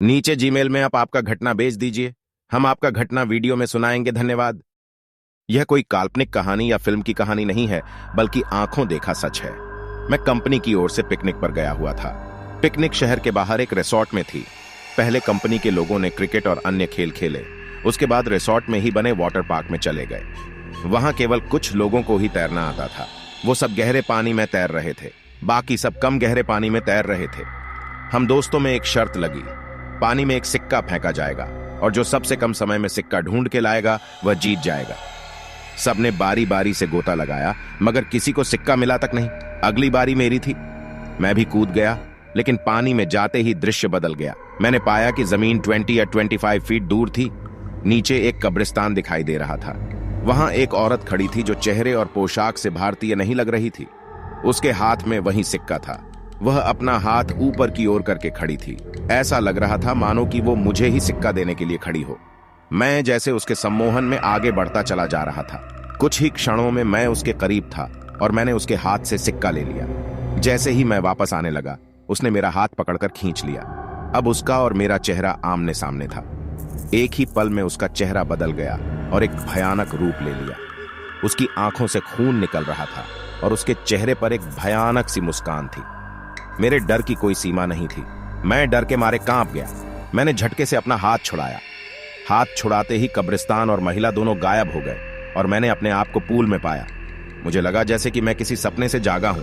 नीचे जीमेल में आप आपका घटना भेज दीजिए। हम आपका घटना वीडियो में सुनाएंगे। धन्यवाद। यह कोई काल्पनिक कहानी या फिल्म की कहानी नहीं है, बल्कि आंखों देखा सच है। मैं कंपनी की ओर से पिकनिक पर गया हुआ था। पिकनिक शहर के बाहर एक रिसोर्ट में थी। पहले कंपनी के लोगों ने क्रिकेट और अन्य खेल खेले। उसके बाद रिसोर्ट में ही बने वाटर पार्क में चले गए। वहां केवल कुछ लोगों को ही तैरना आता था। वो सब गहरे पानी में तैर रहे थे, बाकी सब कम गहरे पानी में तैर रहे थे। हम दोस्तों में एक शर्त लगी, पानी में एक सिक्का फेंका जाएगा और जो सबसे कम समय में सिक्का ढूंढ के लाएगा वह जीत जाएगा। सबने बारी बारी से गोता लगाया, मगर किसी को सिक्का मिला तक नहीं। अगली बारी मेरी थी। मैं भी कूद गया, लेकिन पानी में जाते ही दृश्य बदल गया। मैंने पाया कि जमीन 20 या 25 फीट दूर थी। नीचे एक कब्रिस्तान दिखाई दे रहा था। वहां एक औरत खड़ी थी जो चेहरे और पोशाक से भारतीय नहीं लग रही थी। उसके हाथ में वही सिक्का था। वह अपना हाथ ऊपर की ओर करके खड़ी थी। ऐसा लग रहा था मानो कि वो मुझे ही सिक्का देने के लिए खड़ी हो। मैं जैसे उसके सम्मोहन में आगे बढ़ता चला जा रहा था। कुछ ही क्षणों में मैं उसके करीब था और मैंने उसके हाथ से सिक्का ले लिया। जैसे ही मैं वापस आने लगा, उसने मेरा हाथ पकड़कर खींच लिया। अब उसका और मेरा चेहरा आमने सामने था। एक ही पल में उसका चेहरा बदल गया और एक भयानक रूप ले लिया। उसकी आंखों से खून निकल रहा था और उसके चेहरे पर एक भयानक सी मुस्कान थी। मेरे डर की कोई सीमा नहीं थी। मैं डर के मारे कांप गया। मैंने झटके से अपना हाथ छुड़ाया। हाथ छुड़ाते ही कब्रिस्तान और महिला दोनों गायब हो गए और मैंने अपने आप को पूल में पाया। मुझे लगा जैसे कि मैं किसी सपने से जागा हूं।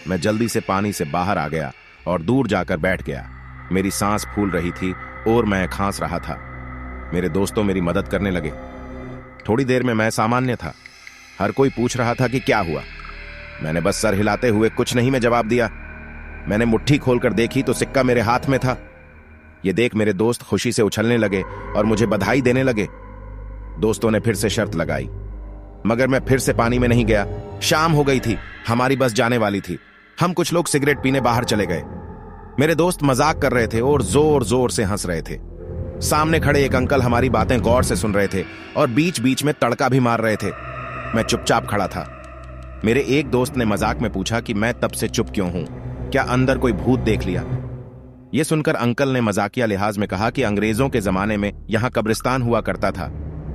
मैं जल्दी से पानी से बाहर आ गया और दूर जाकर बैठ गया। मेरी सांस फूल रही थी और मैं खांस रहा था। मेरे दोस्तों मेरी मदद करने लगे। थोड़ी देर में मैं सामान्य था। हर कोई पूछ रहा था कि क्या हुआ। मैंने बस सर हिलाते हुए कुछ नहीं में जवाब दिया। मैंने मुट्ठी खोलकर देखी तो सिक्का मेरे हाथ में था। यह देख मेरे दोस्त खुशी से उछलने लगे और मुझे बधाई देने लगे। दोस्तों ने फिर से शर्त लगाई, मगर मैं फिर से पानी में नहीं गया। शाम हो गई थी, हमारी बस जाने वाली थी। हम कुछ लोग सिगरेट पीने बाहर चले गए। मेरे दोस्त मजाक कर रहे थे और जोर जोर से हंस रहे थे। सामने खड़े एक अंकल हमारी बातें गौर से सुन रहे थे और बीच बीच में तड़का भी मार रहे थे। मैं चुपचाप खड़ा था। मेरे एक दोस्त ने मजाक में पूछा कि मैं तब से चुप क्यों हूं, क्या अंदर कोई भूत देख लिया। यह सुनकर अंकल ने मजाकिया लिहाज में कहा कि अंग्रेजों के जमाने में यहां कब्रिस्तान हुआ करता था,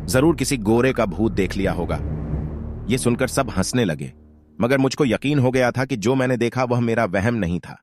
जरूर किसी गोरे का भूत देख लिया होगा। यह सुनकर सब हंसने लगे, मगर मुझको यकीन हो गया था कि जो मैंने देखा वह मेरा वहम नहीं था।